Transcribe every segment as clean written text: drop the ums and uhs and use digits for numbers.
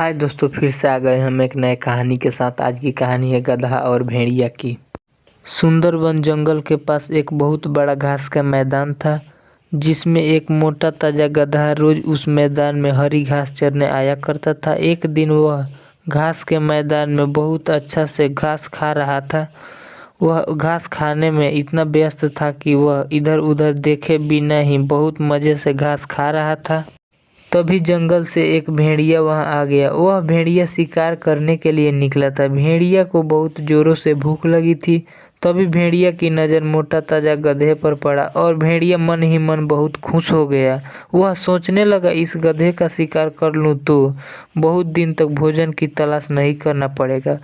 हाय दोस्तों, फिर से आ गए हम एक नए कहानी के साथ। आज की कहानी है गधा और भेड़िया की। सुंदरबन जंगल के पास एक बहुत बड़ा घास का मैदान था, जिसमें एक मोटा ताजा गधा रोज उस मैदान में हरी घास चरने आया करता था। एक दिन वह घास के मैदान में बहुत अच्छा से घास खा रहा था। वह घास खाने में इतना व्यस्त था कि वह इधर उधर देखे बिना ही बहुत मजे से घास खा रहा था। तभी जंगल से एक भेड़िया वहां आ गया। वह भेड़िया शिकार करने के लिए निकला था। भेड़िया को बहुत जोरों से भूख लगी थी। तभी भेड़िया की नज़र मोटा ताजा गधे पर पड़ा और भेड़िया मन ही मन बहुत खुश हो गया। वह सोचने लगा, इस गधे का शिकार कर लूं तो बहुत दिन तक भोजन की तलाश नहीं करना पड़ेगा।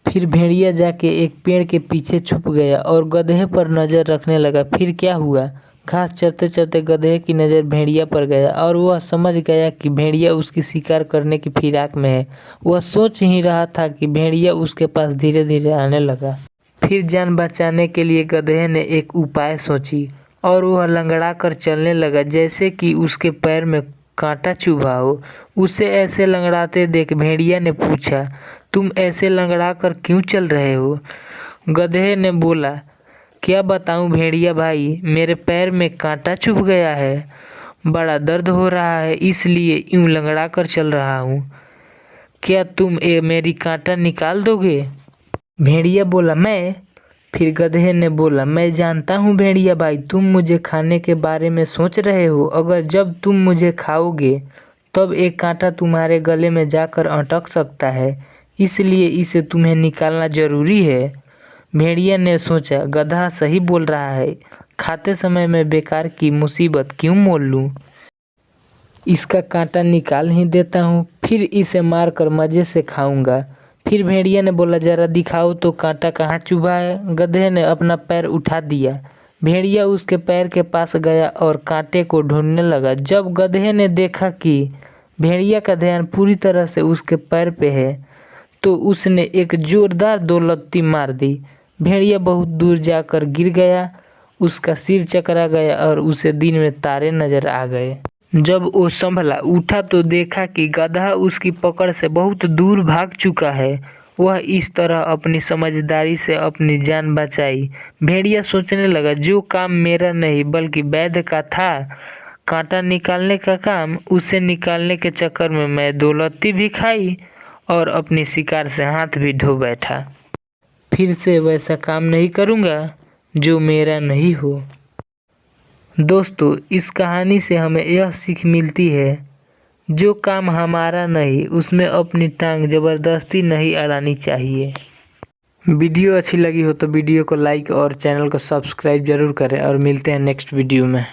फिर भेड़िया जाके एक पेड़ के पीछे छुप गया और गधे पर नज़र रखने लगा। फिर क्या हुआ, घास चरते चरते गधे की नज़र भेड़िया पर गया और वह समझ गया कि भेड़िया उसकी शिकार करने की फिराक में है। वह सोच ही रहा था कि भेड़िया उसके पास धीरे धीरे आने लगा। फिर जान बचाने के लिए गधे ने एक उपाय सोची और वह लंगड़ा कर चलने लगा जैसे कि उसके पैर में कांटा चुभा हो। उसे ऐसे लंगड़ाते देख भेड़िया ने पूछा, तुम ऐसे लंगड़ा कर क्यों चल रहे हो? गधे ने बोला, क्या बताऊं भेड़िया भाई, मेरे पैर में कांटा चुभ गया है, बड़ा दर्द हो रहा है, इसलिए यूं लंगड़ा कर चल रहा हूँ। क्या तुम मेरी कांटा निकाल दोगे? भेड़िया बोला, मैं? फिर गधे ने बोला, मैं जानता हूँ भेड़िया भाई, तुम मुझे खाने के बारे में सोच रहे हो। अगर जब तुम मुझे खाओगे तब एक कांटा तुम्हारे गले में जाकर अटक सकता है, इसलिए इसे तुम्हें निकालना जरूरी है। भेड़िया ने सोचा, गधा सही बोल रहा है, खाते समय मैं बेकार की मुसीबत क्यों मोल लूं। इसका कांटा निकाल ही देता हूँ, फिर इसे मारकर मजे से खाऊंगा। फिर भेड़िया ने बोला, जरा दिखाओ तो कांटा कहाँ चुभा है। गधे ने अपना पैर उठा दिया। भेड़िया उसके पैर के पास गया और कांटे को ढूंढने लगा। जब गधे ने देखा कि भेड़िया का ध्यान पूरी तरह से उसके पैर पे है, तो उसने एक जोरदार दो लत्ती मार दी। भेड़िया बहुत दूर जाकर गिर गया, उसका सिर चकरा गया और उसे दिन में तारे नजर आ गए। जब वो संभला उठा तो देखा कि गधा उसकी पकड़ से बहुत दूर भाग चुका है। वह इस तरह अपनी समझदारी से अपनी जान बचाई। भेड़िया सोचने लगा, जो काम मेरा नहीं बल्कि वैद्य का था, कांटा निकालने का काम, उसे निकालने के चक्कर में मैं दो लत्ती भी खाई और अपनी शिकार से हाथ भी धो बैठा। फिर से वैसा काम नहीं करूँगा जो मेरा नहीं हो। दोस्तों, इस कहानी से हमें यह सीख मिलती है, जो काम हमारा नहीं उसमें अपनी टांग ज़बरदस्ती नहीं अड़ानी चाहिए। वीडियो अच्छी लगी हो तो वीडियो को लाइक और चैनल को सब्सक्राइब जरूर करें और मिलते हैं नेक्स्ट वीडियो में।